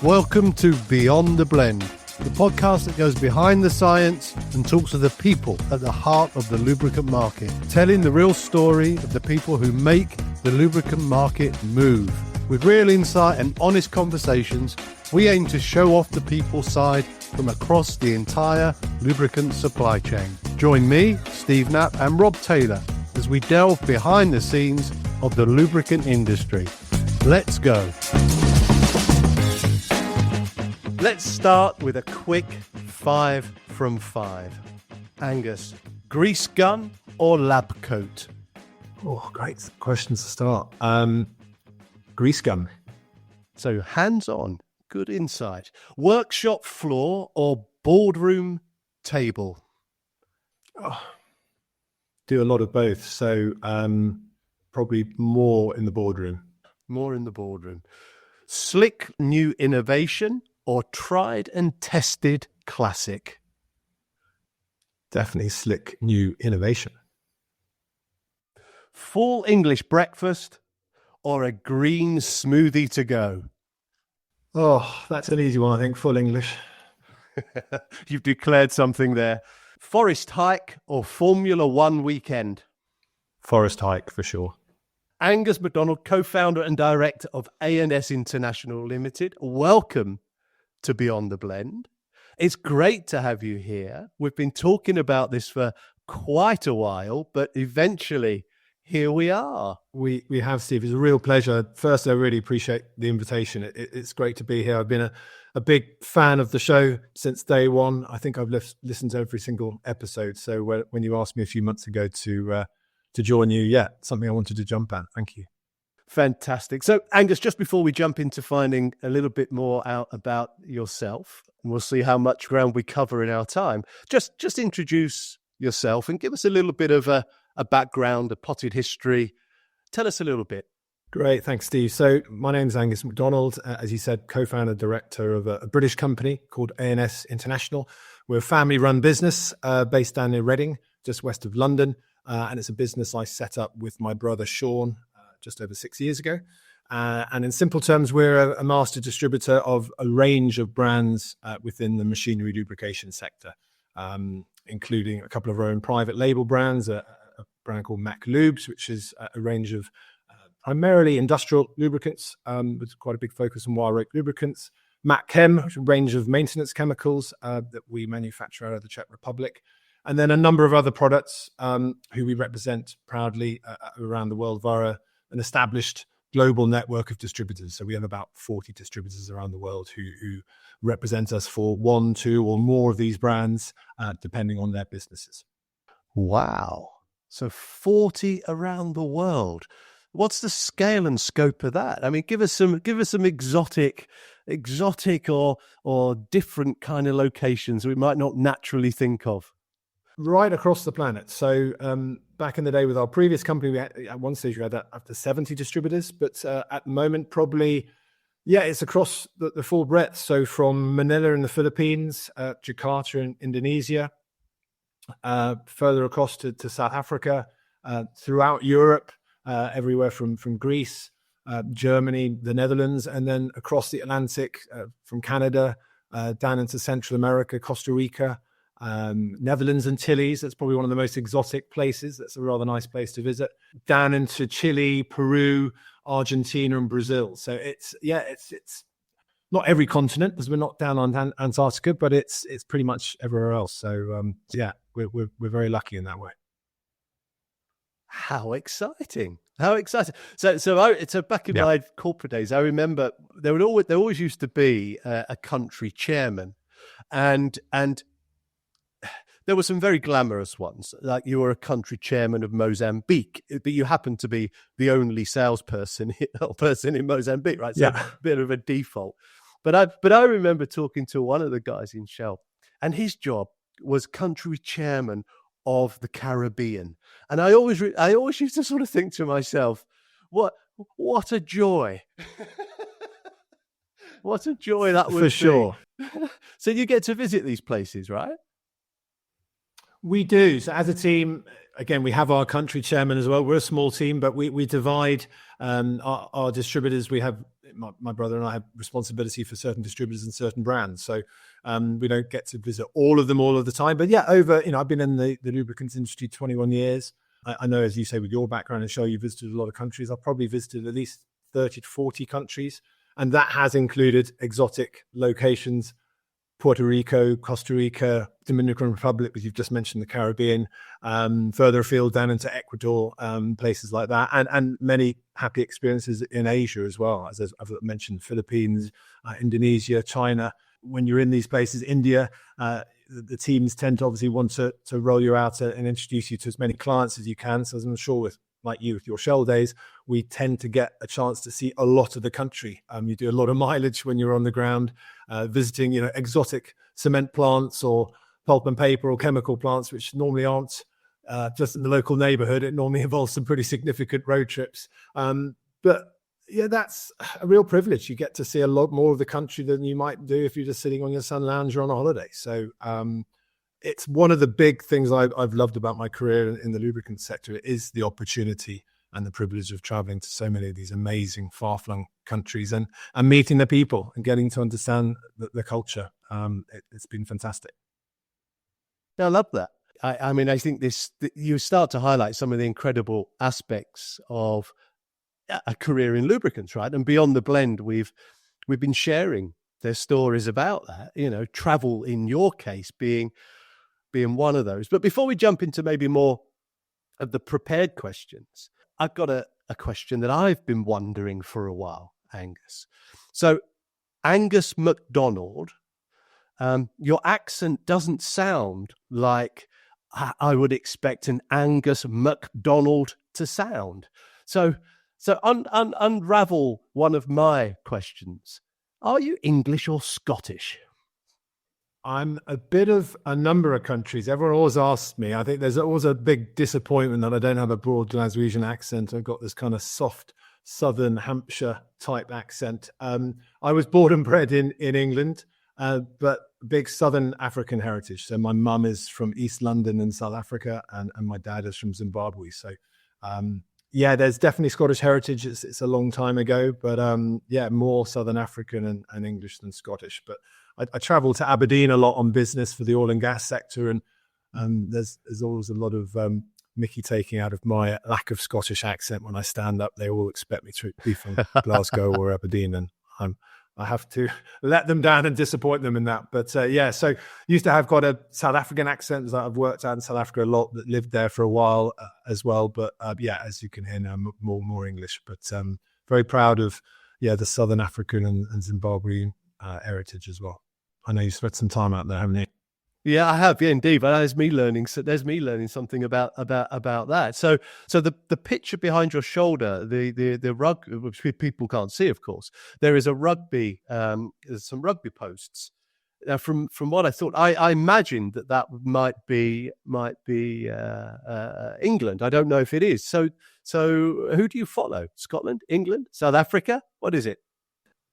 Welcome to Beyond the Blend, the podcast that goes behind the science and talks to the people at the heart of the lubricant market, telling the real story of the people who make the lubricant market move. With real insight and honest conversations, we aim to show off the people's side from across the entire lubricant supply chain. Join me, Steve Knapp, and Rob Taylor as we delve behind the scenes of the lubricant industry. Let's go. Let's start with a quick 5 from 5. Angus, grease gun or lab coat? Oh, great questions to start. Grease gun. So hands-on, good insight. Workshop floor or boardroom table? Oh, do a lot of both. So probably more in the boardroom. More in the boardroom. Slick new innovation or tried and tested classic? Definitely slick new innovation. Full English breakfast or a green smoothie to go? Oh, that's an easy one, I think. Full English. You've declared something there. Forest hike or Formula One weekend? Forest hike for sure. Angus Macdonald, co-founder and director of A&S International Limited. Welcome to Beyond the Blend. It's great to have you here. We've been talking about this for quite a while, but eventually here we are. We have, Steve. It's a real pleasure. First, I really appreciate the invitation. It's great to be here. I've been a big fan of the show since day one. I think I've listened to every single episode. So when you asked me a few months ago to join you, something I wanted to jump at. Thank you. Fantastic. So, Angus, just before we jump into finding a little bit more out about yourself, and we'll see how much ground we cover in our time, just introduce yourself and give us a little bit of a background, a potted history. Tell us a little bit. Great. Thanks, Steve. So my name is Angus Macdonald. As you said, co-founder, director of a British company called A&S International. We're a family-run business based down in Reading, just west of London. And it's a business I set up with my brother, Sean, just over 6 years ago. And in simple terms, we're a master distributor of a range of brands within the machinery lubrication sector, including a couple of our own private label brands, a brand called Mac Lubes, which is a range of primarily industrial lubricants, with quite a big focus on wire rope lubricants. Mac Chem, which is a range of maintenance chemicals that we manufacture out of the Czech Republic. And then a number of other products who we represent proudly around the world via an established global network of distributors. So we have about 40 distributors around the world who represent us for 1, 2, or more of these brands, depending on their businesses. Wow. So 40 around the world. What's the scale and scope of that? I mean, give us some exotic or different kind of locations we might not naturally think of. Right across the planet. So back in the day with our previous company, at one stage we had up to 70 distributors, but at the moment probably, it's across the full breadth. So from Manila in the Philippines, Jakarta in Indonesia, further across to South Africa, throughout Europe, everywhere from Greece, Germany, the Netherlands, and then across the Atlantic from Canada, down into Central America, Costa Rica, Netherlands Antilles. That's probably one of the most exotic places. That's a rather nice place to visit. Down into Chile, Peru, Argentina, and Brazil. So it's not every continent because we're not down on Antarctica, but it's pretty much everywhere else. So we're very lucky in that way. How exciting! So back in my corporate days, I remember there always used to be a country chairman, and there were some very glamorous ones, like you were a country chairman of Mozambique, but you happened to be the only salesperson in Mozambique, right? So a bit of a default. But I remember talking to one of the guys in Shell, and his job was country chairman of the Caribbean. And I always used to sort of think to myself, what a joy. What a joy that would be. For sure. So you get to visit these places, right? We do. So as a team, again, we have our country chairman as well. We're a small team, but we divide our distributors. We have my brother and I have responsibility for certain distributors and certain brands. So we don't get to visit all of them all of the time. But yeah, I've been in the lubricants industry 21 years. I know, as you say, with your background and show, you visited a lot of countries. I've probably visited at least 30 to 40 countries. And that has included exotic locations, Puerto Rico, Costa Rica, Dominican Republic, as you've just mentioned, the Caribbean, further afield down into Ecuador, places like that, and many happy experiences in Asia as well, as I've mentioned, Philippines, Indonesia, China. When you're in these places, India, the teams tend to obviously want to roll you out and introduce you to as many clients as you can. So as I'm sure with your Shell days, we tend to get a chance to see a lot of the country. You do a lot of mileage when you're on the ground, visiting, exotic cement plants or pulp and paper or chemical plants, which normally aren't just in the local neighborhood. It normally involves some pretty significant road trips. But yeah, that's a real privilege. You get to see a lot more of the country than you might do if you're just sitting on your sun lounger on a holiday. So it's one of the big things I've loved about my career in the lubricant sector is the opportunity and the privilege of traveling to so many of these amazing far-flung countries and meeting the people and getting to understand the culture. It's been fantastic. I love that. I mean, I think you start to highlight some of the incredible aspects of a career in lubricants, right? And beyond the blend, we've been sharing their stories about that, travel in your case being one of those. But before we jump into maybe more of the prepared questions, I've got a question that I've been wondering for a while, Angus. So Angus Macdonald, your accent doesn't sound like I would expect an Angus Macdonald to sound. So unravel one of my questions. Are you English or Scottish? I'm a bit of a number of countries. Everyone always asks me. I think there's always a big disappointment that I don't have a broad Glaswegian accent. I've got this kind of soft Southern Hampshire type accent. I was born and bred in England, but big Southern African heritage. So my mum is from East London in South Africa, and my dad is from Zimbabwe. So yeah, there's definitely Scottish heritage. It's a long time ago, but yeah, more Southern African and English than Scottish. But I travel to Aberdeen a lot on business for the oil and gas sector, and there's always a lot of mickey taking out of my lack of Scottish accent when I stand up. They all expect me to be from Glasgow or Aberdeen, and I have to let them down and disappoint them in that. But yeah, so used to have got a South African accent. I've worked out in South Africa a lot, that lived there for a while as well. But yeah, as you can hear now, more English. But very proud of the Southern African and Zimbabwean heritage as well. I know you spent some time out there, haven't you? Yeah, I have. Yeah, indeed. But there's me learning something about that. So the picture behind your shoulder, the rugby, which people can't see, of course. There is a rugby, there's some rugby posts. Now, from what I thought, I imagined that might be England. I don't know if it is. So who do you follow? Scotland, England, South Africa? What is it?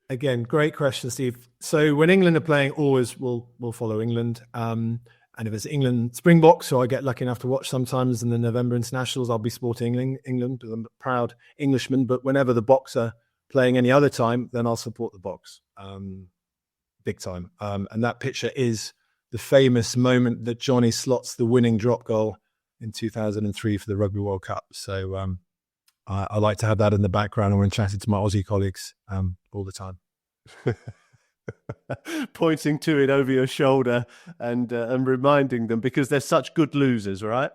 Again, great question, Steve. So when England are playing, always we'll follow England. And if it's England Springboks, so I get lucky enough to watch sometimes in the November internationals, I'll be supporting England. I'm a proud Englishman. But whenever the Boks are playing any other time, then I'll support the Boks, big time. And that picture is the famous moment that Johnny slots the winning drop goal in 2003 for the Rugby World Cup. So I like to have that in the background when chatting to my Aussie colleagues all the time. Pointing to it over your shoulder and reminding them, because they're such good losers, right?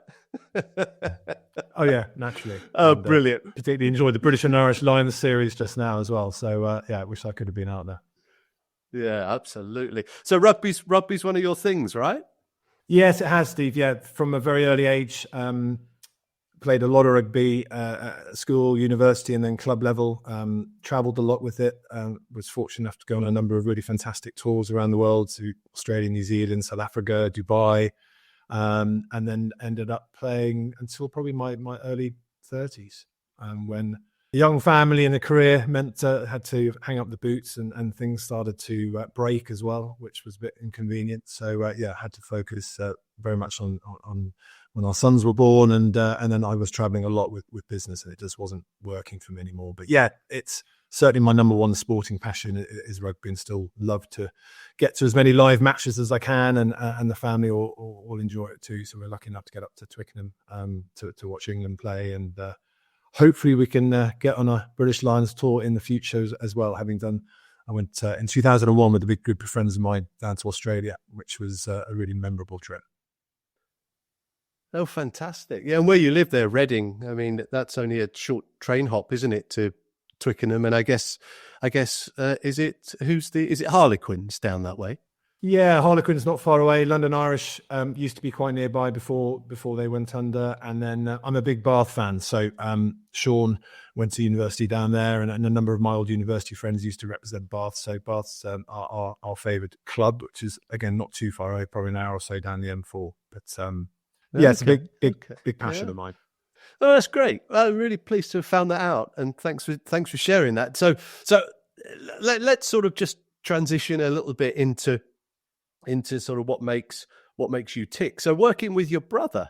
Oh yeah, naturally. Oh, and, brilliant. Particularly enjoyed the British and Irish Lions series just now as well. So yeah, I wish I could have been out there. Yeah, absolutely. So rugby's one of your things, right? Yes, it has, Steve. Yeah, from a very early age. Played a lot of rugby at school, university, and then club level. Traveled a lot with it. Was fortunate enough to go on a number of really fantastic tours around the world to Australia, New Zealand, South Africa, Dubai, and then ended up playing until probably my early 30s, when a young family and a career meant had to hang up the boots, and things started to break as well, which was a bit inconvenient. So yeah, had to focus very much on when our sons were born, and then I was traveling a lot with business, and it just wasn't working for me anymore. But yeah, it's certainly my number one sporting passion is rugby, and still love to get to as many live matches as I can, and the family all enjoy it too. So we're lucky enough to get up to Twickenham to watch England play, and hopefully we can get on a British Lions tour in the future as well. I went in 2001 with a big group of friends of mine down to Australia, which was a really memorable trip. Oh, fantastic. Yeah, and where you live there, Reading, I mean, that's only a short train hop, isn't it, to Twickenham? And I guess, is it Harlequins down that way? Yeah, Harlequins not far away. London Irish used to be quite nearby before they went under. And then I'm a big Bath fan. So Sean went to university down there, and a number of my old university friends used to represent Bath. So Bath's our favourite club, which is, again, not too far away, probably an hour or so down the M4. But yeah, it's a big passion of mine. Oh, that's great. I'm really pleased to have found that out, and thanks for sharing that. So let's sort of just transition a little bit into sort of what makes you tick. So working with your brother,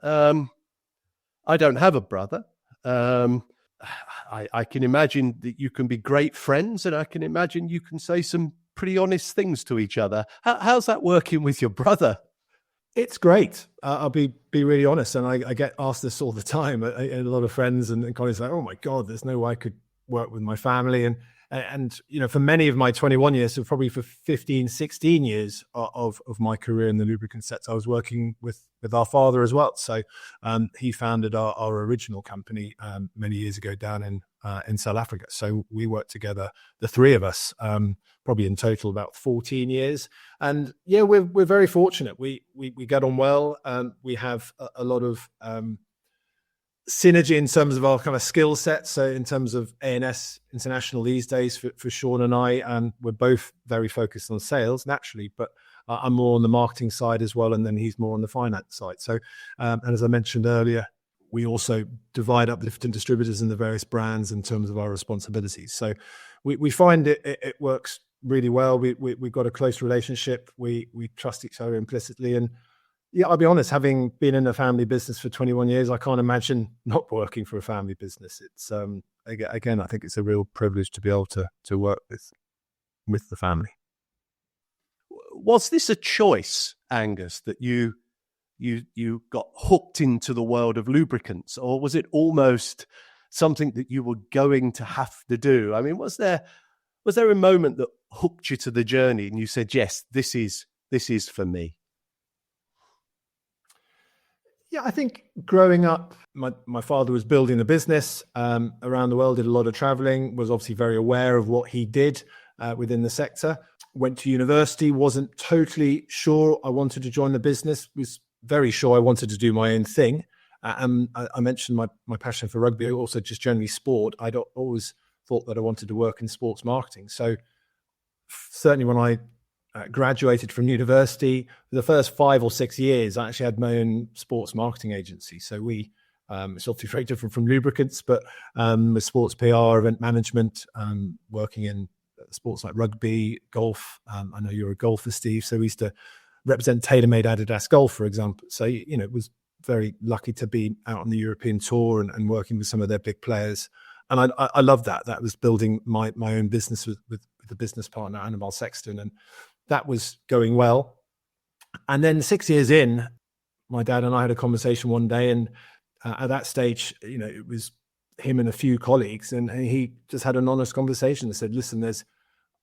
I don't have a brother. I can imagine that you can be great friends, and I can imagine you can say some pretty honest things to each other. How's that working with your brother? It's great. I'll be really honest, and I get asked this all the time. A lot of friends and colleagues are like, "Oh my God, there's no way I could work with my family." And for many of my 21 years, so probably for 15, 16 years of my career in the lubricant sector, I was working with our father as well. So he founded our original company many years ago down in South Africa. So we worked together, the three of us, probably in total about 14 years. And yeah, we're very fortunate. We get on well. We have a lot of synergy in terms of our kind of skill set. So in terms of A&S International these days for Sean and I, and we're both very focused on sales naturally, but I'm more on the marketing side as well, and then he's more on the finance side. So and as I mentioned earlier, we also divide up the different distributors and the various brands in terms of our responsibilities. So we find it works really well. We've got a close relationship. We trust each other implicitly. And yeah, I'll be honest, having been in a family business for 21 years, I can't imagine not working for a family business. It's again, I think it's a real privilege to be able to work with the family. Was this a choice, Angus, that you got hooked into the world of lubricants, or was it almost something that you were going to have to do? I mean, was there a moment that hooked you to the journey and you said, yes, this is for me? Yeah, I think growing up, my father was building a business around the world, did a lot of traveling, was obviously very aware of what he did within the sector. Went to university, wasn't totally sure I wanted to join the business, was very sure I wanted to do my own thing. I mentioned my passion for rugby, also just generally sport. I'd always thought that I wanted to work in sports marketing. So certainly when I graduated from university, for the first 5 or 6 years, I actually had my own sports marketing agency. So it's obviously very different from lubricants, but with sports PR, event management, working in sports like rugby, golf. I know you're a golfer, Steve. So we used to represent TaylorMade Adidas Golf, for example. So, it was very lucky to be out on the European tour and working with some of their big players. And I love that. That was building my own business with the business partner, Annabelle Sexton. And that was going well. And then 6 years in, my dad and I had a conversation one day. And at that stage, it was him and a few colleagues. And he just had an honest conversation and said, listen, there's,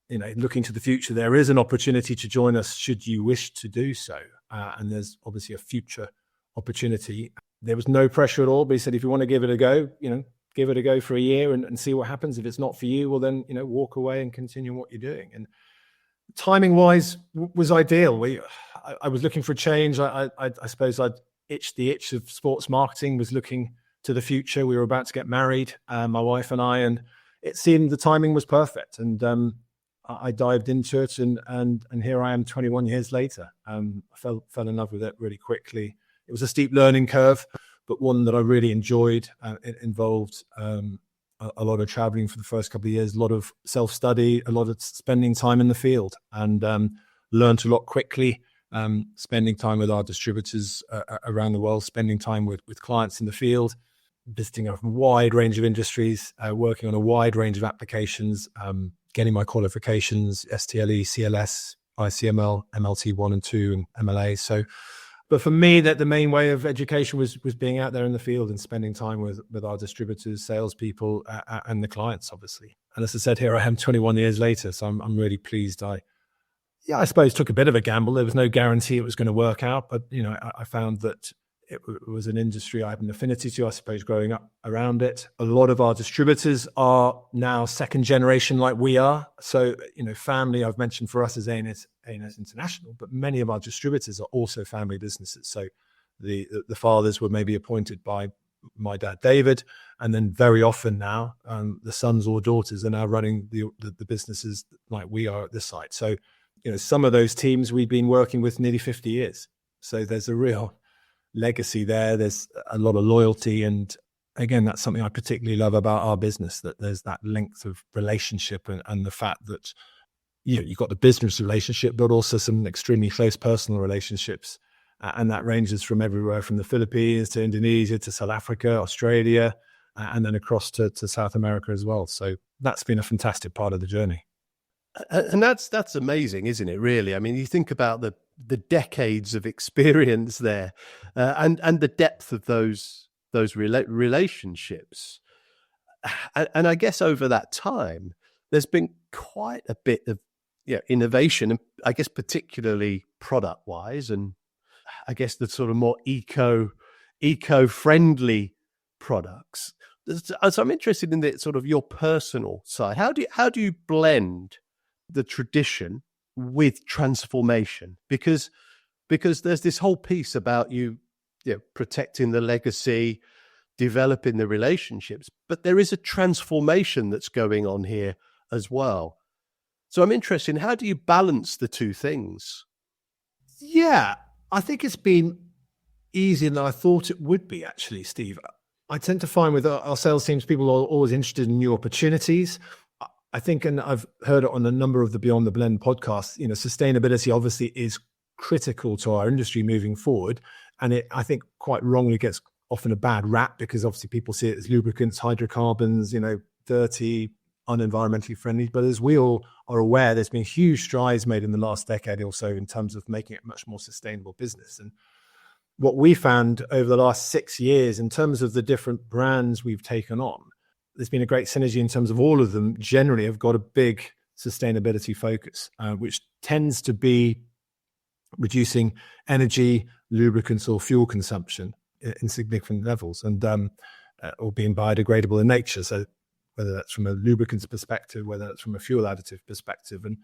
looking to the future, there is an opportunity to join us should you wish to do so. And there's obviously a future opportunity. There was no pressure at all, but he said, if you want to give it a go, give it a go for a year and see what happens. If it's not for you, well then, walk away and continue what you're doing. And timing wise was ideal. I was looking for a change. I suppose I'd itched the itch of sports marketing, was looking to the future. We were about to get married, my wife and I, and it seemed the timing was perfect. And I dived into it, and here I am 21 years later. I fell in love with it really quickly. It was a steep learning curve, but one that I really enjoyed. It involved a lot of traveling for the first couple of years, a lot of self-study, a lot of spending time in the field, and learned a lot quickly, spending time with our distributors around the world, spending time with clients in the field. visiting a wide range of industries, working on a wide range of applications, getting my qualifications, STLE, CLS, ICML, MLT 1 and 2, and MLA. So, but for me, that the main way of education was being out there in the field and spending time with our distributors, salespeople, and the clients, obviously. And as I said, here I am 21 years later, so I'm really pleased. I suppose took a bit of a gamble. There was no guarantee it was going to work out, but I found that it was an industry I had an affinity to, I suppose, growing up around it. A lot of our distributors are now second generation like we are. So, family, I've mentioned for us as A&S International, but many of our distributors are also family businesses. So the fathers were maybe appointed by my dad, David, and then very often now the sons or daughters are now running the businesses like we are at this site. So, some of those teams we've been working with nearly 50 years. So there's a real legacy there. There's a lot of loyalty. And again, that's something I particularly love about our business, that there's that length of relationship and the fact that, you've got the business relationship, but also some extremely close personal relationships. And that ranges from everywhere from the Philippines to Indonesia to South Africa, Australia, and then across to South America as well. So that's been a fantastic part of the journey. And that's amazing, isn't it? Really, I mean, you think about the decades of experience there, and the depth of those relationships, and I guess over that time, there's been quite a bit of innovation, and I guess particularly product wise, and I guess the sort of more eco-friendly products. So I'm interested in the sort of your personal side. How do you blend the tradition with transformation? Because there's this whole piece about you protecting the legacy, developing the relationships, but there is a transformation that's going on here as well. So I'm interested in, how do you balance the two things? Yeah, I think it's been easier than I thought it would be, actually, Steve. I tend to find with our sales teams, people are always interested in new opportunities. I think, and I've heard it on a number of the Beyond the Blend podcasts, sustainability obviously is critical to our industry moving forward. And it, I think, quite wrongly gets often a bad rap, because obviously people see it as lubricants, hydrocarbons, dirty, unenvironmentally friendly. But as we all are aware, there's been huge strides made in the last decade or so in terms of making it a much more sustainable business. And what we found over the last 6 years, in terms of the different brands we've taken on, there's been a great synergy in terms of all of them generally have got a big sustainability focus, which tends to be reducing energy, lubricants, or fuel consumption in significant levels, and or being biodegradable in nature. So whether that's from a lubricants perspective, whether that's from a fuel additive perspective. And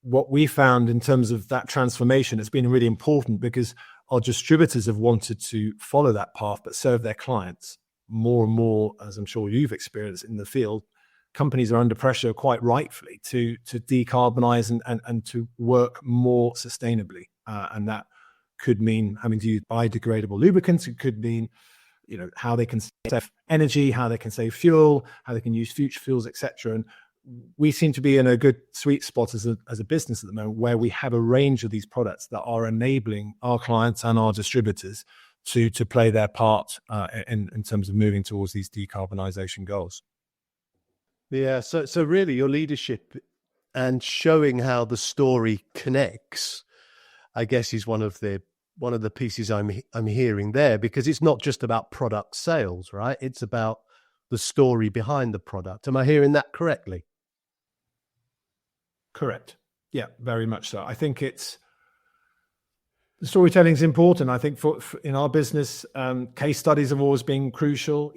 what we found in terms of that transformation, it's been really important because our distributors have wanted to follow that path, but serve their clients more and more, as I'm sure you've experienced in the field. Companies are under pressure, quite rightfully, to decarbonize and to work more sustainably. And that could mean having to use biodegradable lubricants. It could mean, how they can save energy, how they can save fuel, how they can use future fuels, etc. And we seem to be in a good sweet spot as a business at the moment, where we have a range of these products that are enabling our clients and our distributors to play their part in terms of moving towards these decarbonization goals. Yeah, so really your leadership and showing how the story connects, I guess, is one of the pieces I'm hearing there, because it's not just about product sales, right? It's about the story behind the product. Am I hearing that correctly? Correct. Yeah, very much so. I think the storytelling is important. I think for in our business, case studies have always been crucial.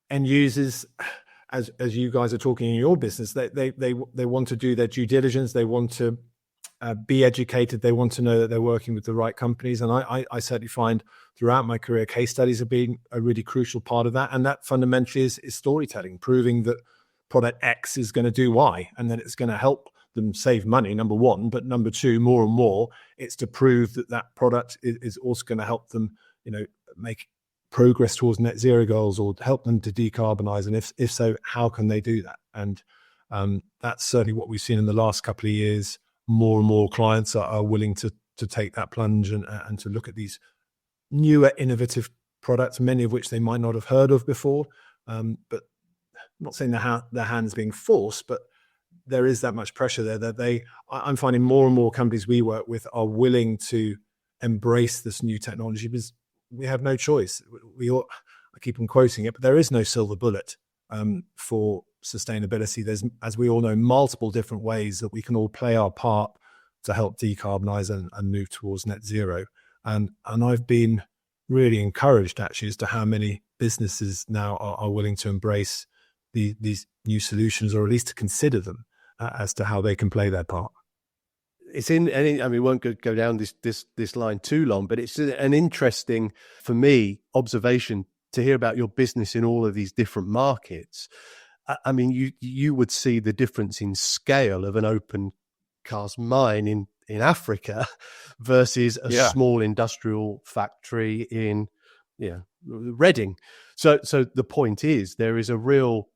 End users, as you guys are talking in your business, they want to do their due diligence. They want to be educated. They want to know that they're working with the right companies. And I certainly find throughout my career, case studies have been a really crucial part of that. And that fundamentally is storytelling, proving that product X is going to do Y, and that it's going to help them save money, number one. But number two, more and more, it's to prove that product is also going to help them, make progress towards net zero goals, or help them to decarbonize. And if so, how can they do that? And that's certainly what we've seen in the last couple of years. More and more clients are willing to take that plunge and to look at these newer, innovative products, many of which they might not have heard of before. But I'm not saying their hands being forced, but there is that much pressure there that I'm finding more and more companies we work with are willing to embrace this new technology because we have no choice. I keep on quoting it, but there is no silver bullet for sustainability. There's, as we all know, multiple different ways that we can all play our part to help decarbonize and move towards net zero. And I've been really encouraged actually as to how many businesses now are willing to embrace these new solutions, or at least to consider them as to how they can play their part. It's we won't go down this line too long, but it's an interesting, for me, observation to hear about your business in all of these different markets. I mean, you would see the difference in scale of an open cast mine in Africa versus a small industrial factory in Reading. So the point is there is a real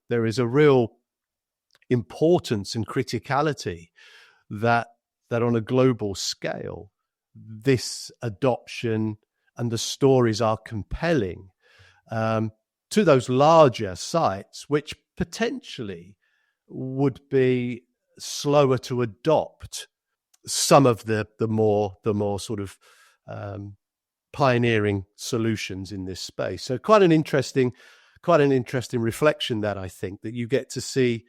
importance and criticality that on a global scale, this adoption and the stories are compelling to those larger sites, which potentially would be slower to adopt some of the more sort of pioneering solutions in this space. So quite an interesting reflection that I think that you get to see,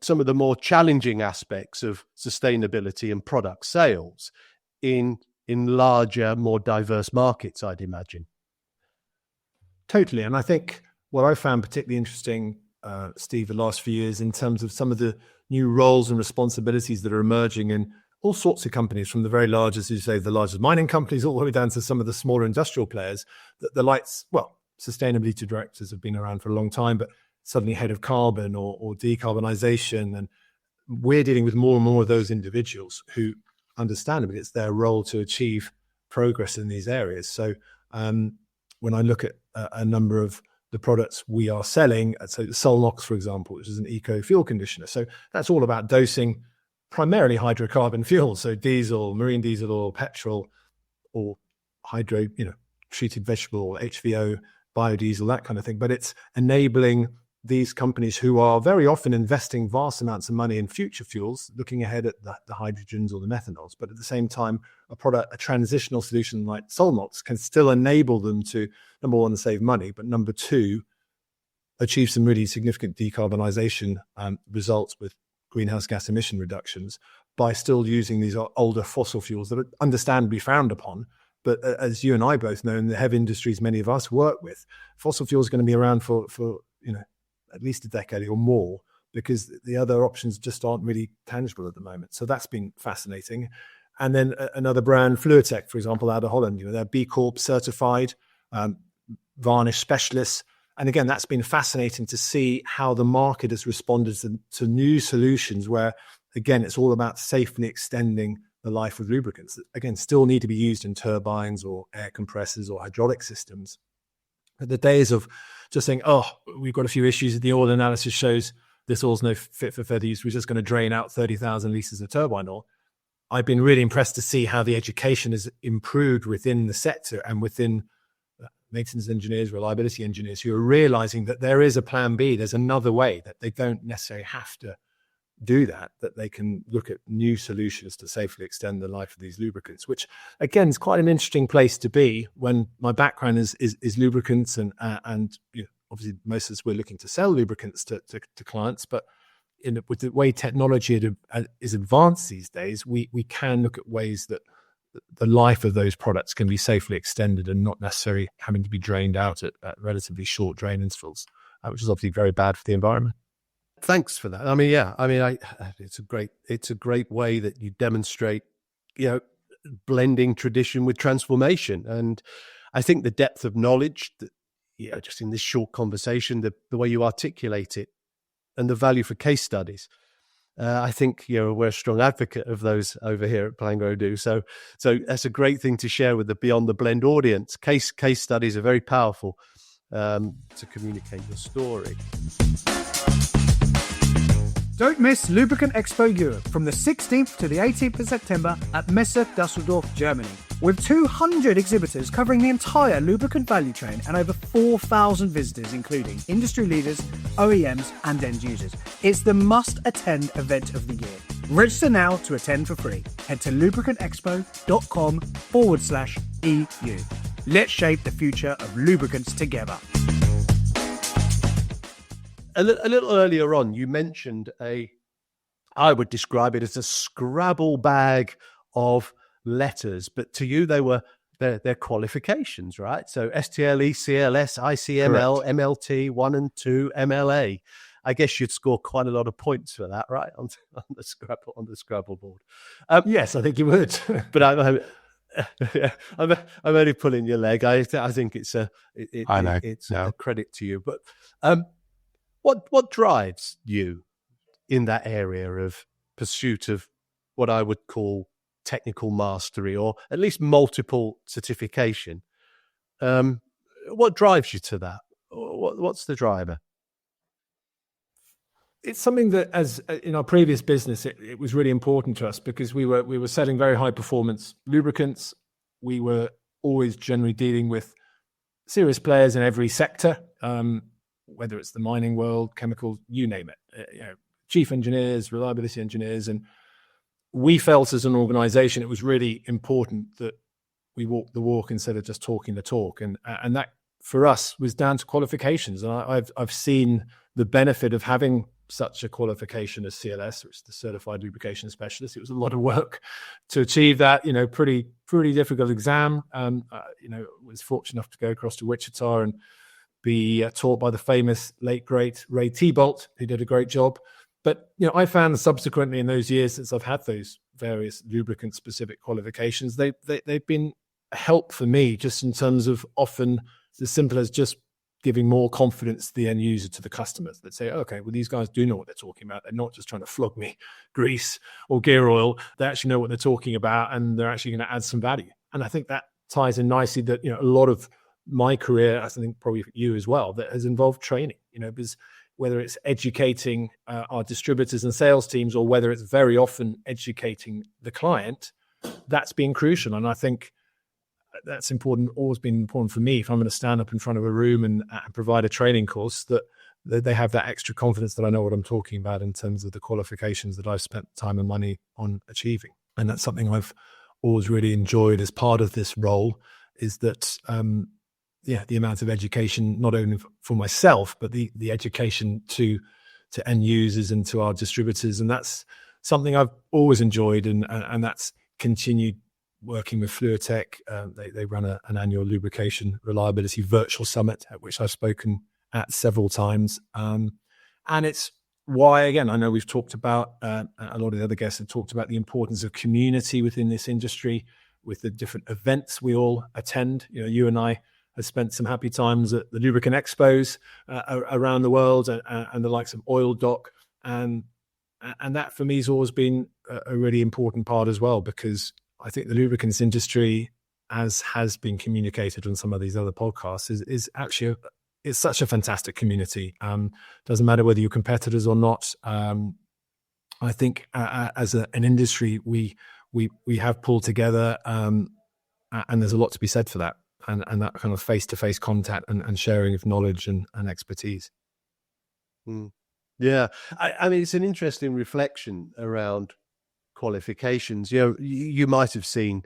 some of the more challenging aspects of sustainability and product sales in larger, more diverse markets, I'd imagine. Totally. And I think what I found particularly interesting, Steve, the last few years in terms of some of the new roles and responsibilities that are emerging in all sorts of companies, from the very large, as you say, the largest mining companies, all the way down to some of the smaller industrial players, the likes, sustainability directors have been around for a long time, but suddenly head of carbon or decarbonization. And we're dealing with more and more of those individuals who, understandably, it's their role to achieve progress in these areas. So when I look at a number of the products we are selling, so Solnox, for example, which is an eco fuel conditioner. So that's all about dosing primarily hydrocarbon fuels, so diesel, marine diesel oil, petrol, or treated vegetable oil, HVO, biodiesel, that kind of thing. But it's enabling these companies who are very often investing vast amounts of money in future fuels, looking ahead at the hydrogens or the methanols. But at the same time, a transitional solution like Solnox can still enable them to, number one, save money, but number two, achieve some really significant decarbonization results with greenhouse gas emission reductions by still using these older fossil fuels that are understandably frowned upon. But as you and I both know, in the heavy industries many of us work with, fossil fuels are going to be around for at least a decade or more, because the other options just aren't really tangible at the moment. So that's been fascinating. And then another brand, Fluidtech, for example, out of Holland, they're B Corp certified, varnish specialists. And again, that's been fascinating to see how the market has responded to new solutions where, again, it's all about safely extending the life of lubricants that, again, still need to be used in turbines or air compressors or hydraulic systems. But the days of just saying, we've got a few issues, the oil analysis shows this oil's no fit for further use, we're just going to drain out 30,000 litres of turbine oil. I've been really impressed to see how the education has improved within the sector and within maintenance engineers, reliability engineers, who are realizing that there is a plan B, there's another way, that they don't necessarily have to do that they can look at new solutions to safely extend the life of these lubricants, which again is quite an interesting place to be when my background is lubricants and obviously most of us we're looking to sell lubricants to clients, but with the way technology is advanced these days, we can look at ways that the life of those products can be safely extended and not necessarily having to be drained out at relatively short drain intervals, which is obviously very bad for the environment. Thanks for that. It's a great way that you demonstrate, blending tradition with transformation. And I think the depth of knowledge that, just in this short conversation, the way you articulate it and the value for case studies, I think, we're a strong advocate of those over here at Palangro Do. So that's a great thing to share with the Beyond the Blend audience. Case studies are very powerful to communicate your story. Don't miss Lubricant Expo Europe from the 16th to the 18th of September at Messe Dusseldorf, Germany. With 200 exhibitors covering the entire lubricant value chain and over 4,000 visitors, including industry leaders, OEMs, and end users, it's the must-attend event of the year. Register now to attend for free. Head to lubricantexpo.com/EU. Let's shape the future of lubricants together. A little earlier on, you mentioned I would describe it as a Scrabble bag of letters, but to you they're qualifications, right? So STLE, CLS, ICML, Correct. MLT 1 and 2, MLA. I guess you'd score quite a lot of points for that, right? On the Scrabble board. Yes, I think you would. But I'm only pulling your leg. I think it's a credit to you. But what drives you in that area of pursuit of what I would call technical mastery, or at least multiple certification? What drives you to that? What's the driver? It's something that, as in our previous business, it was really important to us because we were selling very high performance lubricants. We were always generally dealing with serious players in every sector, whether it's the mining world, chemicals, you name it. Chief engineers, reliability engineers, and we felt as an organization it was really important that we walk the walk instead of just talking the talk, and that for us was down to qualifications. And I've seen the benefit of having such a qualification as CLS, which is the Certified Lubrication Specialist. It was a lot of work to achieve that. Pretty difficult exam. Was fortunate enough to go across to Wichita and be taught by the famous late great Ray T-Bolt, who did a great job. But I found subsequently in those years since I've had those various lubricant specific qualifications, they've been a help for me, just in terms of often as simple as just giving more confidence to the end user, to the customers, that say, okay, well, these guys do know what they're talking about. They're not just trying to flog me grease or gear oil. They actually know what they're talking about, and they're actually going to add some value. And I think that ties in nicely that a lot of my career, I think probably you as well, that has involved training. Because whether it's educating our distributors and sales teams, or whether it's very often educating the client, that's been crucial. And I think that's important, always been important for me. If I'm going to stand up in front of a room and provide a training course, that they have that extra confidence that I know what I'm talking about in terms of the qualifications that I've spent time and money on achieving. And that's something I've always really enjoyed as part of this role, is that the amount of education, not only for myself, but the education to end users and to our distributors. And that's something I've always enjoyed, and that's continued working with Fluortech. They run an annual lubrication reliability virtual summit, at which I've spoken at several times. And it's why, again, I know we've talked about, a lot of the other guests have talked about the importance of community within this industry, with the different events we all attend. You and I have spent some happy times at the lubricant expos around the world, and the likes of Oil Doc, and that for me has always been a really important part as well, because I think the lubricants industry, as has been communicated on some of these other podcasts, is actually it's such a fantastic community. Doesn't matter whether you're competitors or not. I think as an industry, we have pulled together, and there's a lot to be said for that. And that kind of face-to-face contact and sharing of knowledge and expertise. Yeah. I mean, it's an interesting reflection around qualifications. You might have seen,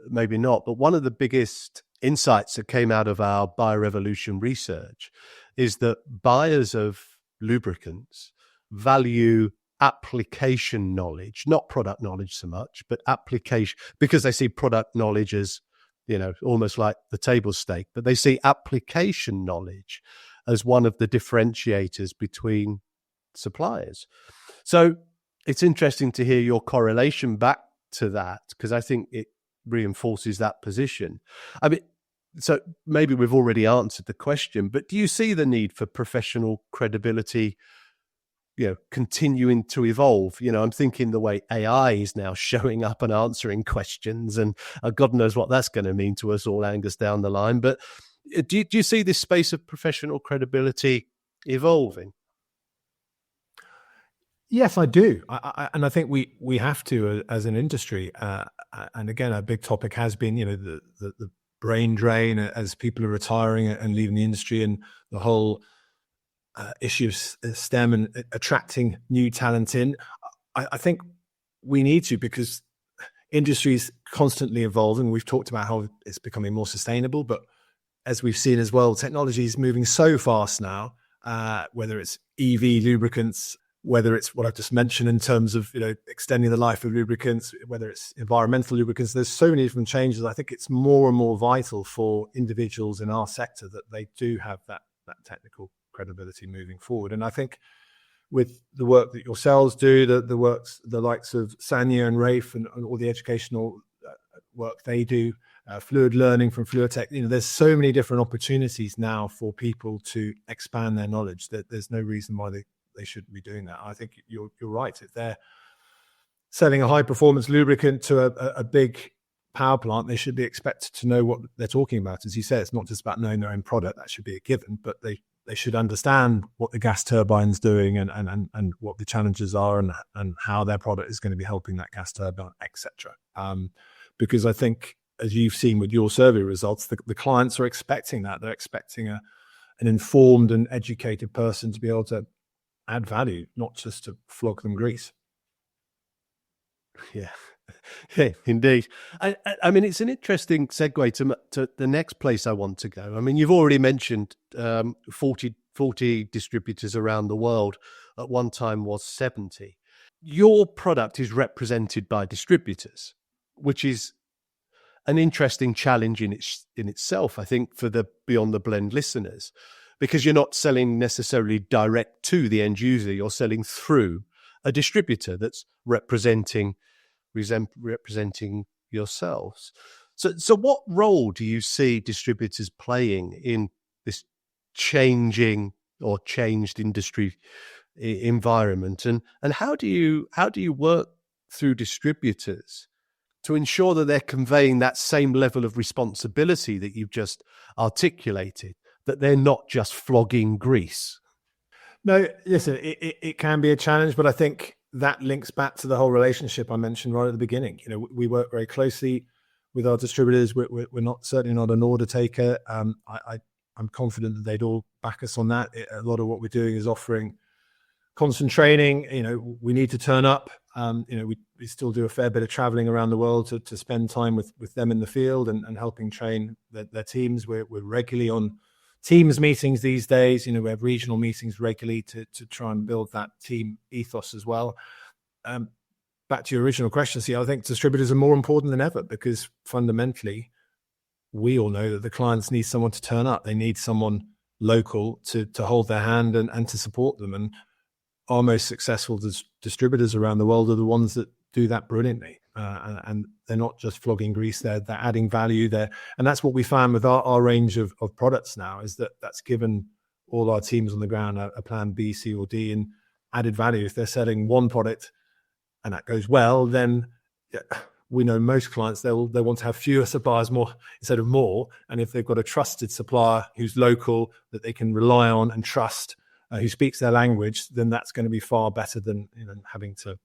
maybe not, but one of the biggest insights that came out of our biorevolution research is that buyers of lubricants value application knowledge, not product knowledge so much, but application, because they see product knowledge as almost like the table stake, but they see application knowledge as one of the differentiators between suppliers. So it's interesting to hear your correlation back to that, because I think it reinforces that position. I mean, so maybe we've already answered the question, but do you see the need for professional credibility continuing to evolve? I'm thinking the way AI is now showing up and answering questions, and God knows what that's going to mean to us all, Angus, down the line. But do you see this space of professional credibility evolving? Yes, I do. And I think we have to, as an industry. And again, a big topic has been, the brain drain as people are retiring and leaving the industry, and the whole issue of STEM and attracting new talent in. I think we need to, because industry is constantly evolving. We've talked about how it's becoming more sustainable, but as we've seen as well, technology is moving so fast now, whether it's EV lubricants, whether it's what I've just mentioned in terms of, extending the life of lubricants, whether it's environmental lubricants. There's so many different changes. I think it's more and more vital for individuals in our sector that they do have that technical credibility moving forward. And I think with the work that yourselves do, the likes of Sanya and Rafe and all the educational work they do, fluid learning from Fluidtech, there's so many different opportunities now for people to expand their knowledge that there's no reason why they shouldn't be doing that. I think you're right. If they're selling a high performance lubricant to a big power plant, they should be expected to know what they're talking about. As you say, it's not just about knowing their own product. That should be a given, but they should understand what the gas turbine's doing and what the challenges are and how their product is going to be helping that gas turbine, etc. Because I think, as you've seen with your survey results, the clients are expecting that. They're expecting an informed and educated person to be able to add value, not just to flog them grease. Yeah. Yeah, indeed. I mean, it's an interesting segue to the next place I want to go. I mean, you've already mentioned 40 distributors around the world. At one time was 70. Your product is represented by distributors, which is an interesting challenge in itself, I think, for the Beyond the Blend listeners, because you're not selling necessarily direct to the end user. You're selling through a distributor that's representing yourselves. So what role do you see distributors playing in this changing or changed industry environment? And how do you work through distributors to ensure that they're conveying that same level of responsibility that you've just articulated, that they're not just flogging grease? No, listen, it can be a challenge, but I think that links back to the whole relationship I mentioned right at the beginning. We work very closely with our distributors. We're certainly not an order taker. I'm confident that they'd all back us on that. A lot of what we're doing is offering constant training. We need to turn up. We still do a fair bit of traveling around the world to spend time with them in the field and helping train their teams. We're regularly on Teams meetings these days. We have regional meetings regularly to try and build that team ethos as well. Back to your original question, I think distributors are more important than ever, because fundamentally we all know that the clients need someone to turn up. They need someone local to hold their hand and to support them. And our most successful distributors around the world are the ones that do that brilliantly. And they're not just flogging grease, they're adding value there. And that's what we found with our range of products now, is that's given all our teams on the ground a plan B, C, or D, and added value. If they're selling one product and that goes well, then we know most clients, they want to have fewer suppliers more instead of more. And if they've got a trusted supplier who's local, that they can rely on and trust, who speaks their language, then that's going to be far better than having to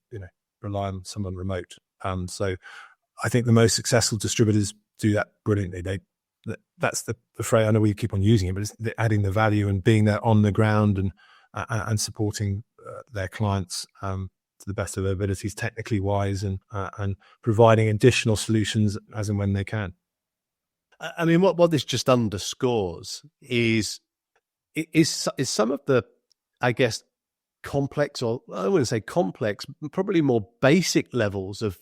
rely on someone remote. So I think the most successful distributors do that brilliantly. That's the phrase. I know we keep on using it, but it's adding the value and being there on the ground and supporting their clients to the best of their abilities, technically wise, and providing additional solutions as and when they can. I mean, what this just underscores is some of the, I guess, complex, or I wouldn't say complex, probably more basic levels of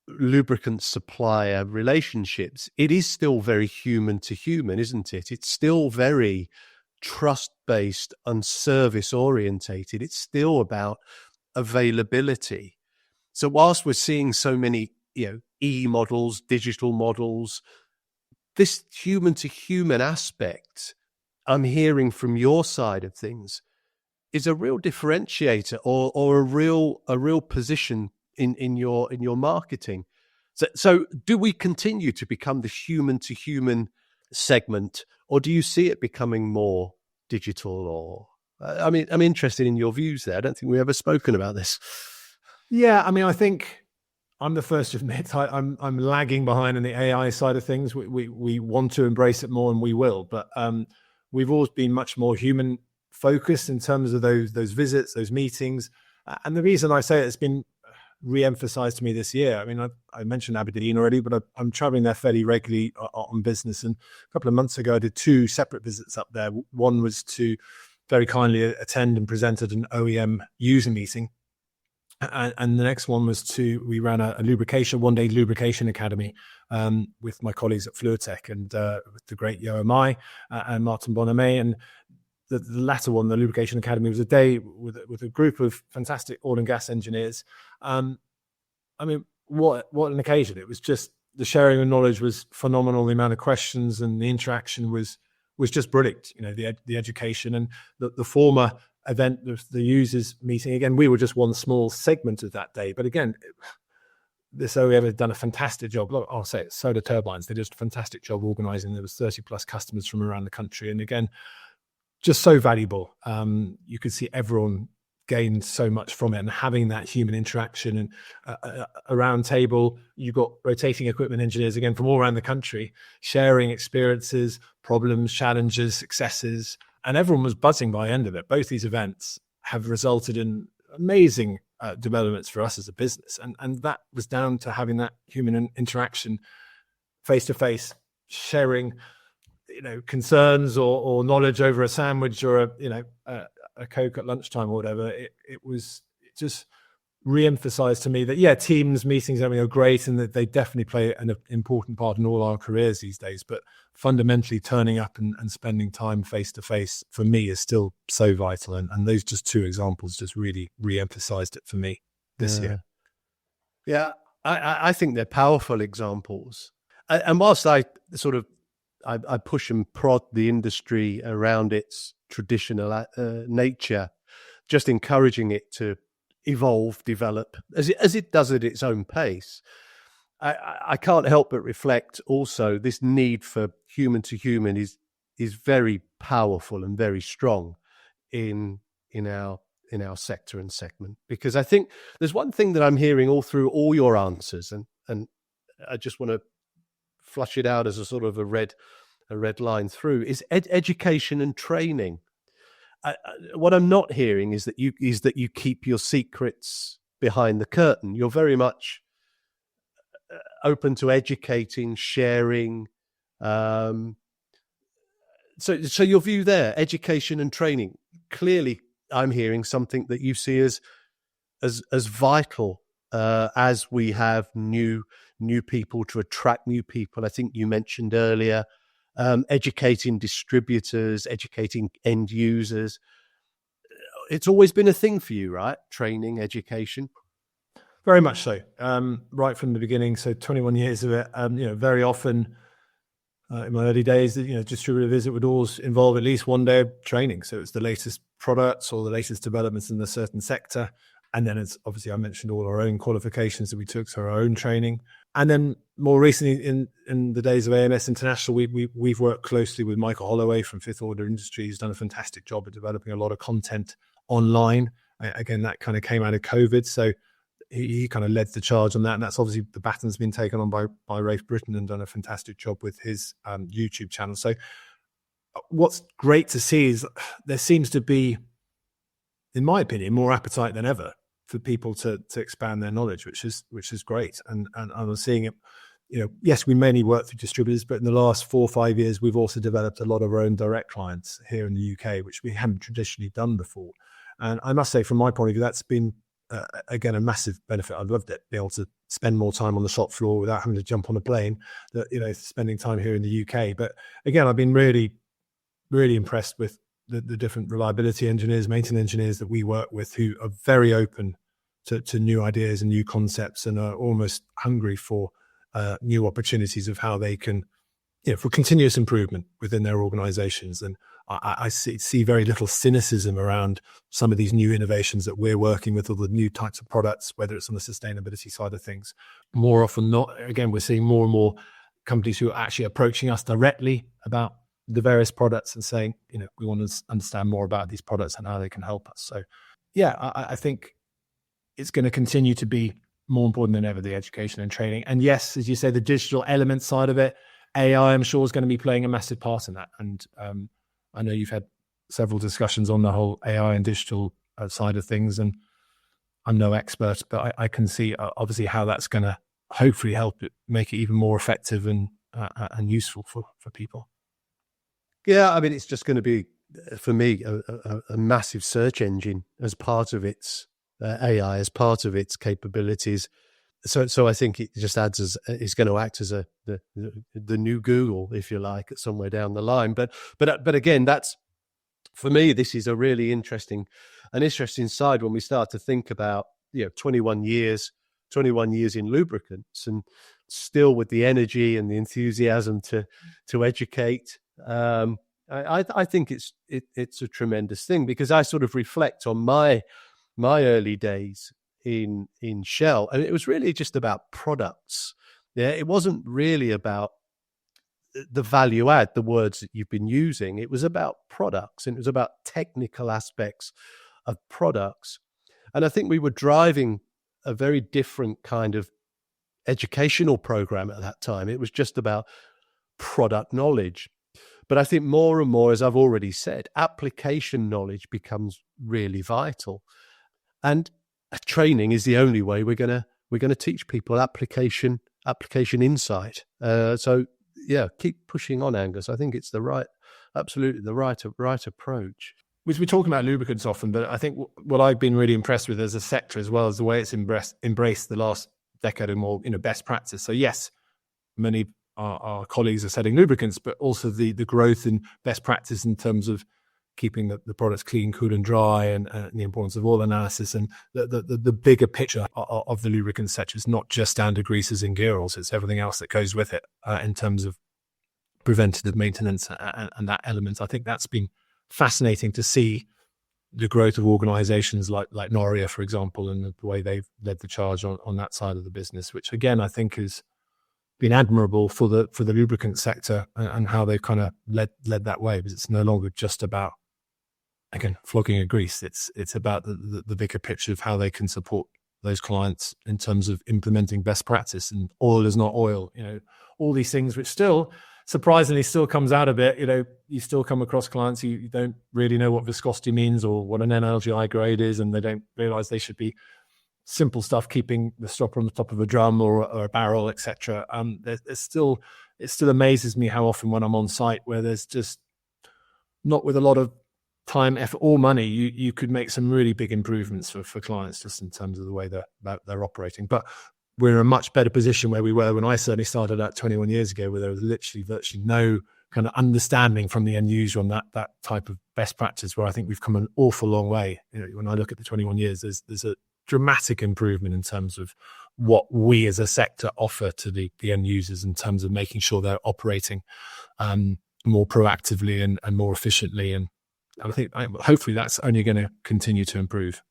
lubricant supplier relationships. It is still very human to human, isn't it? It's still very trust-based and service-orientated. It's still about availability. So whilst we're seeing so many, e-models, digital models, this human to human aspect, I'm hearing from your side of things, is a real differentiator or a real position in your marketing. So do we continue to become the human to human segment, or do you see it becoming more digital? Or I mean, I'm interested in your views there. I don't think we've ever spoken about this. Yeah, I mean, I think I'm the first to admit I'm lagging behind on the AI side of things. We want to embrace it more, and we will. But we've always been much more human focused in terms of those visits, those meetings. And the reason I say it's been re-emphasized to me this year. I mean, I mentioned Aberdeen already, but I'm traveling there fairly regularly on business. And a couple of months ago, I did 2 separate visits up there. One was to very kindly attend and present at an OEM user meeting. And the next one was we ran a one-day lubrication academy with my colleagues at Fluortech and with the great Yo Mai and Martin Bonamé. And the latter one, the lubrication academy, was a day with a group of fantastic oil and gas engineers. I mean, what an occasion! It was just the sharing of knowledge was phenomenal. The amount of questions and the interaction was just brilliant. You know, the education and the former event, the users meeting. Again, we were just one small segment of that day, but again, this OEM has done a fantastic job. Look, I'll say it, Solar Turbines. They did a fantastic job organising. There was 30 plus customers from around the country, and again, just so valuable. You could see everyone gained so much from it, and having that human interaction and a round table. You got rotating equipment engineers again from all around the country, sharing experiences, problems, challenges, successes, and everyone was buzzing by the end of it. Both these events have resulted in amazing developments for us as a business, and that was down to having that human interaction, face to face, sharing, you know, concerns or knowledge over a sandwich or a Coke at lunchtime or whatever. It just re-emphasized to me that Teams meetings, I mean, are great, and that they definitely play an important part in all our careers these days, but fundamentally turning up and spending time face to face for me is still so vital, and those just 2 examples just really re-emphasized it for me this year. I think they're powerful examples, and whilst I push and prod the industry around its traditional nature, just encouraging it to evolve, develop as it does at its own pace. I can't help but reflect also this need for human to human is very powerful and very strong in our sector and segment, because I think there's one thing that I'm hearing all through all your answers, and I just want to flush it out as a sort of a red line through, is education and training. What I'm not hearing is that you keep your secrets behind the curtain. You're very much open to educating, sharing. So your view there, education and training. Clearly, I'm hearing something that you see as vital as we have new people, to attract new people. I think you mentioned earlier, educating distributors, educating end users. It's always been a thing for you, right? Training, education. Very much so. Right from the beginning. So 21 years of it. Very often in my early days, distributor visit would always involve at least one day of training. So it's the latest products or the latest developments in a certain sector. And then it's obviously, I mentioned all our own qualifications that we took, so our own training. And then more recently, in the days of A&S International, we've worked closely with Michael Holloway from Fifth Order Industries. He's done a fantastic job at developing a lot of content online. Again, that kind of came out of COVID. So he kind of led the charge on that. And that's obviously the baton's been taken on by Rafe Britton, and done a fantastic job with his YouTube channel. So what's great to see is there seems to be, in my opinion, more appetite than ever for people to expand their knowledge, which is great. And I'm seeing it, yes, we mainly work through distributors, but in the last 4 or 5 years, we've also developed a lot of our own direct clients here in the UK, which we haven't traditionally done before. And I must say, from my point of view, that's been, again, a massive benefit. I've loved it, being able to spend more time on the shop floor without having to jump on a plane, spending time here in the UK. But again, I've been really, really impressed with the different reliability engineers, maintenance engineers that we work with, who are very open to new ideas and new concepts, and are almost hungry for new opportunities of how they can, for continuous improvement within their organizations. And I see very little cynicism around some of these new innovations that we're working with, or the new types of products, whether it's on the sustainability side of things. More often not, again, we're seeing more and more companies who are actually approaching us directly about the various products and saying, we want to understand more about these products and how they can help us. So, I think it's going to continue to be, in my opinion, more appetite than ever for people to expand their knowledge, which is great. And I'm seeing it, yes, we mainly work through distributors, but in the last 4 or 5 years, we've also developed a lot of content online. And that's obviously the baton's been taken on by Rafe Britton, and done a fantastic job with his YouTube channel. So more important than ever, the education and training. And yes, as you say, the digital element side of it, AI, I'm sure, is going to be playing a massive part in that. And I know you've had several discussions on the whole AI and digital side of things, and I'm no expert, but I can see obviously how that's going to hopefully help it make it even more effective and useful for people. Yeah, I mean, it's just going to be, for me, a massive search engine as part of its AI, as part of its capabilities. So I think it just adds it's going to act as the new Google, if you like, somewhere down the line. But again, that's, for me, this is a really interesting side when we start to think about 21 years in lubricants, and still with the energy and the enthusiasm to educate. I think it's a tremendous thing, because I sort of reflect on my early days in Shell, and it was really just about products. Yeah, it wasn't really about the value add, the words that you've been using. It was about products, and it was about technical aspects of products. And I think we were driving a very different kind of educational program at that time. It was just about product knowledge. But I think more and more, as I've already said, application knowledge becomes really vital. And training is the only way we're going to teach people application insight. So yeah, keep pushing on, Angus. I think it's absolutely the right approach. We're talking about lubricants often, but I think what I've been really impressed with as a sector, as well as the way it's embraced the last decade or more, best practice. So yes, many our colleagues are selling lubricants, but also the growth in best practice in terms of keeping the products clean, cool, and dry, and the importance of oil analysis, and the bigger picture of the lubricant sector is not just standard greases and gear oils; it's everything else that goes with it in terms of preventative maintenance and that element. I think that's been fascinating to see the growth of organizations like Noria, for example, and the way they've led the charge on that side of the business, which again I think has been admirable for the lubricant sector, and how they've kind of led that way, because it's no longer just about, again, flogging a grease. It's about the bigger picture of how they can support those clients in terms of implementing best practice, and oil is not oil, all these things, which still surprisingly still comes out a bit. You still come across clients who you don't really know what viscosity means or what an NLGI grade is, and they don't realize they should be simple stuff, keeping the stopper on the top of a drum or a barrel, etc. It still amazes me how often when I'm on site, where there's just not with a lot of time, effort, or money, you could make some really big improvements for clients just in terms of the way they're operating. But we're in a much better position where we were when I certainly started out 21 years ago, where there was literally virtually no kind of understanding from the end user on that type of best practice, where I think we've come an awful long way. When I look at the 21 years, there's a dramatic improvement in terms of what we as a sector offer to the end users in terms of making sure they're operating more proactively and more efficiently. And I think hopefully that's only going to continue to improve.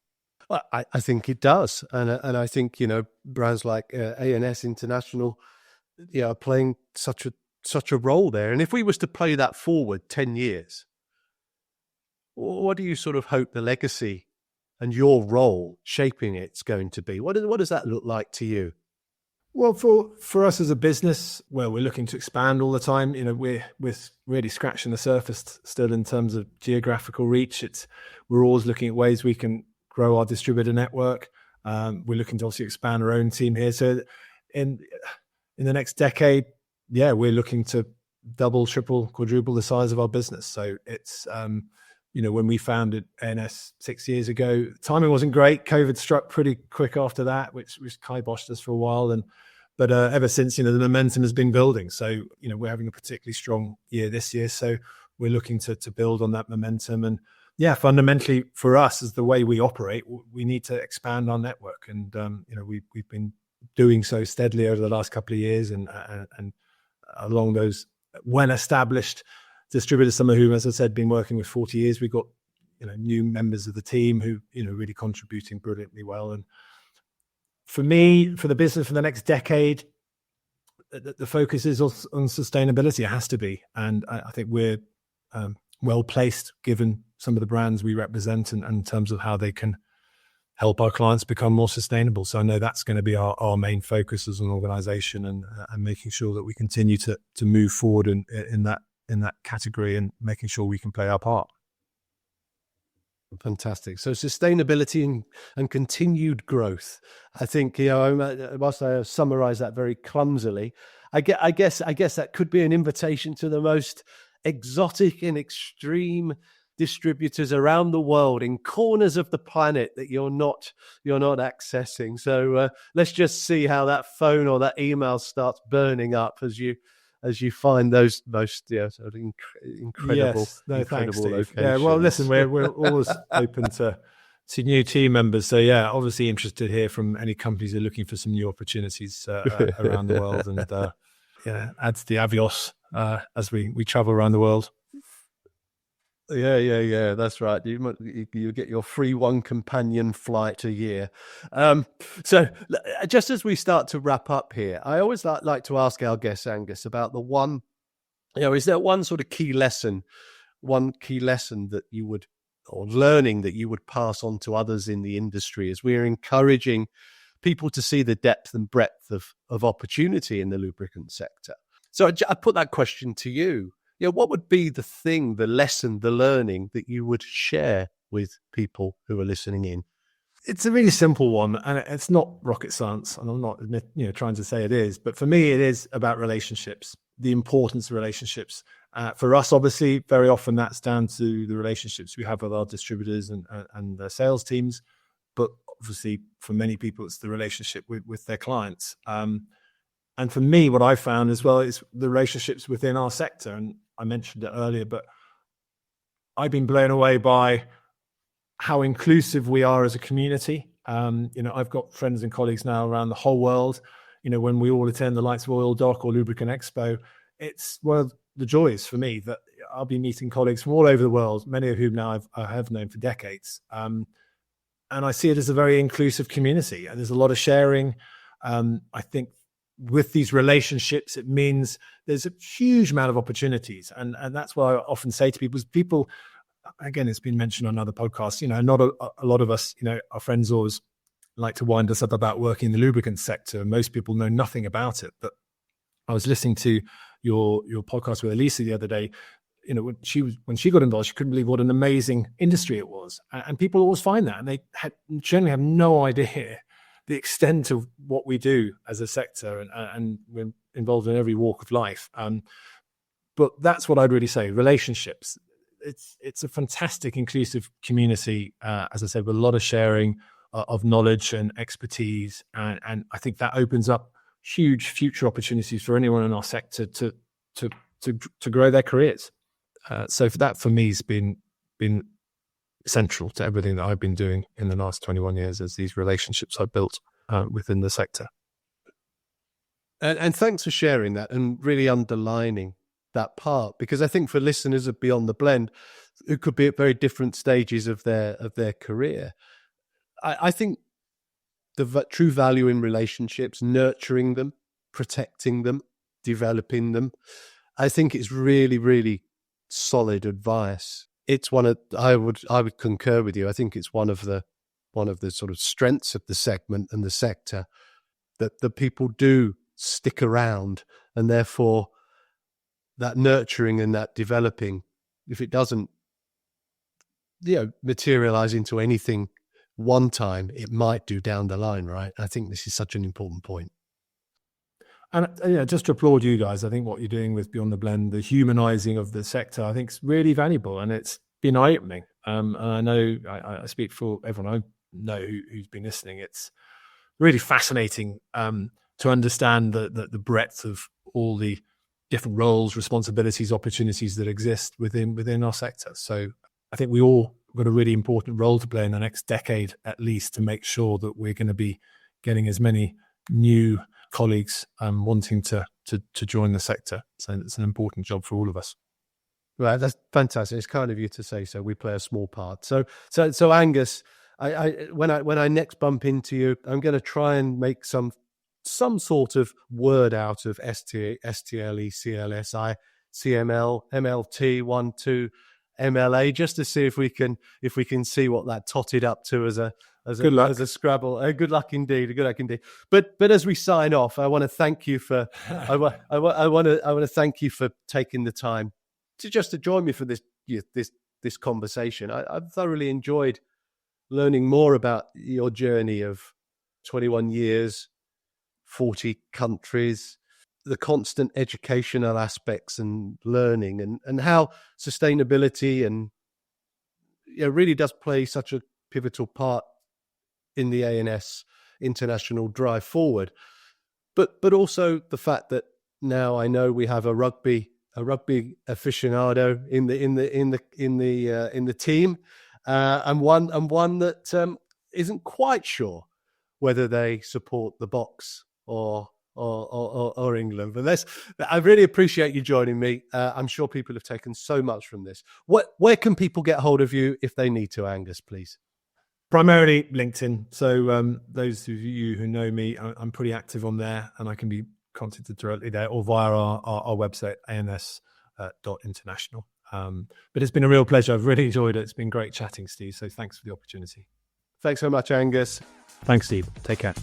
Well, I think it does, and I think brands like A&S International, are playing such a role there. And if we was to play that forward 10 years, what do you sort of hope the legacy and your role shaping it's going to be? What does that look like to you? Well, for us as a business, we're looking to expand all the time. We're really scratching the surface still in terms of geographical reach. We're always looking at ways we can grow our distributor network. We're looking to obviously expand our own team here. So in the next decade, we're looking to double, triple, quadruple the size of our business. So it's, when we founded A&S 6 years ago, timing wasn't great. COVID struck pretty quick after that, which kiboshed us for a while. But ever since, the momentum has been building. So, we're having a particularly strong year this year. So we're looking to build on that momentum. And fundamentally for us, as the way we operate, we need to expand our network. And, we've been doing so steadily over the last couple of years, and along those well-established distributors, some of whom, as I said, been working with 40 years. We've got, new members of the team who, really contributing brilliantly well. And for me, for the business for the next decade, the focus is on sustainability. It has to be. And I think we're well placed, given some of the brands we represent, and in terms of how they can help our clients become more sustainable. So I know that's going to be our main focus as an organization, and making sure that we continue to move forward in that category, and making sure we can play our part. Fantastic. So sustainability and continued growth. I think, whilst I summarize that very clumsily, I guess that could be an invitation to the most exotic and extreme distributors around the world, in corners of the planet that you're not accessing. So let's just see how that phone or that email starts burning up as you find those most sort of incredible, yes. No, incredible thanks, locations. Yeah, well, listen, we're always open to new team members. So yeah, obviously interested here from any companies who are looking for some new opportunities around the world, and add to the Avios as we travel around the world. Yeah. That's right. You get your free one companion flight a year. So just as we start to wrap up here, I always like to ask our guest Angus about the one. Is there one sort of key lesson that you would, or learning that you would pass on to others in the industry, as we're encouraging people to see the depth and breadth of opportunity in the lubricant sector? So I put that question to you. What would be the thing, the lesson, the learning that you would share with people who are listening in? It's a really simple one, and it's not rocket science, and I'm not trying to say it is, but for me, it is about relationships, the importance of relationships. For us, obviously, very often that's down to the relationships we have with our distributors and their sales teams. But obviously, for many people, it's the relationship with their clients. And for me, what I found as well is the relationships within our sector. And I mentioned it earlier, but I've been blown away by how inclusive we are as a community. I've got friends and colleagues now around the whole world. When we all attend the Lights of Oil Dock or Lubricant Expo, it's one of the joys for me that I'll be meeting colleagues from all over the world, many of whom now I have known for decades. And I see it as a very inclusive community. And there's a lot of sharing. I think with these relationships, it means there's a huge amount of opportunities. And that's what I often say to people, again, it's been mentioned on other podcasts, not a lot of us, our friends always like to wind us up about working in the lubricants sector. Most people know nothing about it. But I was listening to your podcast with Elisa the other day. When she got involved, she couldn't believe what an amazing industry it was. And people always find that, and they generally have no idea the extent of what we do as a sector, and we're involved in every walk of life. But that's what I'd really say: relationships. It's a fantastic, inclusive community, as I said, with a lot of sharing of knowledge and expertise, and I think that opens up huge future opportunities for anyone in our sector to grow their careers. So for me, has been central to everything that I've been doing in the last 21 years, as these relationships I've built within the sector. And thanks for sharing that and really underlining that part, because I think for listeners of Beyond the Blend, who could be at very different stages of their career, I think the true value in relationships, nurturing them, protecting them, developing them, I think it's really, really solid advice. It's I would concur with you. I think it's one of the sort of strengths of the segment and the sector, that the people do stick around, and therefore that nurturing and that developing, if it doesn't materialize into anything one time, it might do down the line, right? I think this is such an important point. And just to applaud you guys, I think what you're doing with Beyond the Blend, the humanizing of the sector, I think is really valuable, and it's been eye-opening. And I know I speak for everyone I know who's been listening. It's really fascinating to understand the breadth of all the different roles, responsibilities, opportunities that exist within our sector. So I think we all got a really important role to play in the next decade, at least, to make sure that we're going to be getting as many new colleagues wanting to join the sector. So it's an important job for all of us. Right, that's fantastic. It's kind of you to say so. We play a small part. So Angus, when I next bump into you, I'm going to try and make some sort of word out of STLE, CLSI, CML, MLT, 1, 2, MLA, just to see if we can see what that totted up to as a Good luck. as a Scrabble. Good luck indeed. Good luck indeed. But as we sign off, I want to thank you for I want to thank you for taking the time to join me for this conversation. I've thoroughly enjoyed learning more about your journey of 21 years, 40 countries, the constant educational aspects and learning, and how sustainability and really does play such a pivotal part in the A&S International drive forward. But also the fact that now I know we have a rugby aficionado in the team, and one that isn't quite sure whether they support the box or England. But I really appreciate you joining me. I'm sure people have taken so much from this. Where can people get hold of you if they need to, Angus, please? Primarily LinkedIn. So those of you who know me, I'm pretty active on there, and I can be contacted directly there or via our website, A&S.international. But it's been a real pleasure. I've really enjoyed it. It's been great chatting, Steve. So thanks for the opportunity. Thanks so much, Angus. Thanks, Steve. Take care.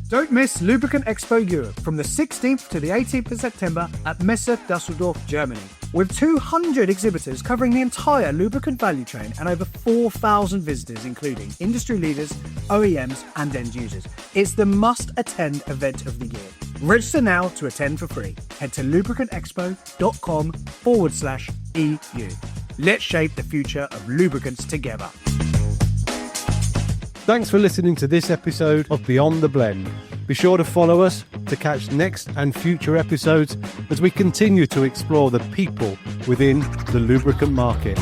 Don't miss Lubricant Expo Europe from the 16th to the 18th of September at Messe Dusseldorf, Germany. With 200 exhibitors covering the entire lubricant value chain and over 4,000 visitors, including industry leaders, OEMs and end users. It's the must-attend event of the year. Register now to attend for free. Head to lubricantexpo.com/EU. Let's shape the future of lubricants together. Thanks for listening to this episode of Beyond the Blend. Be sure to follow us to catch next and future episodes as we continue to explore the people within the lubricant market.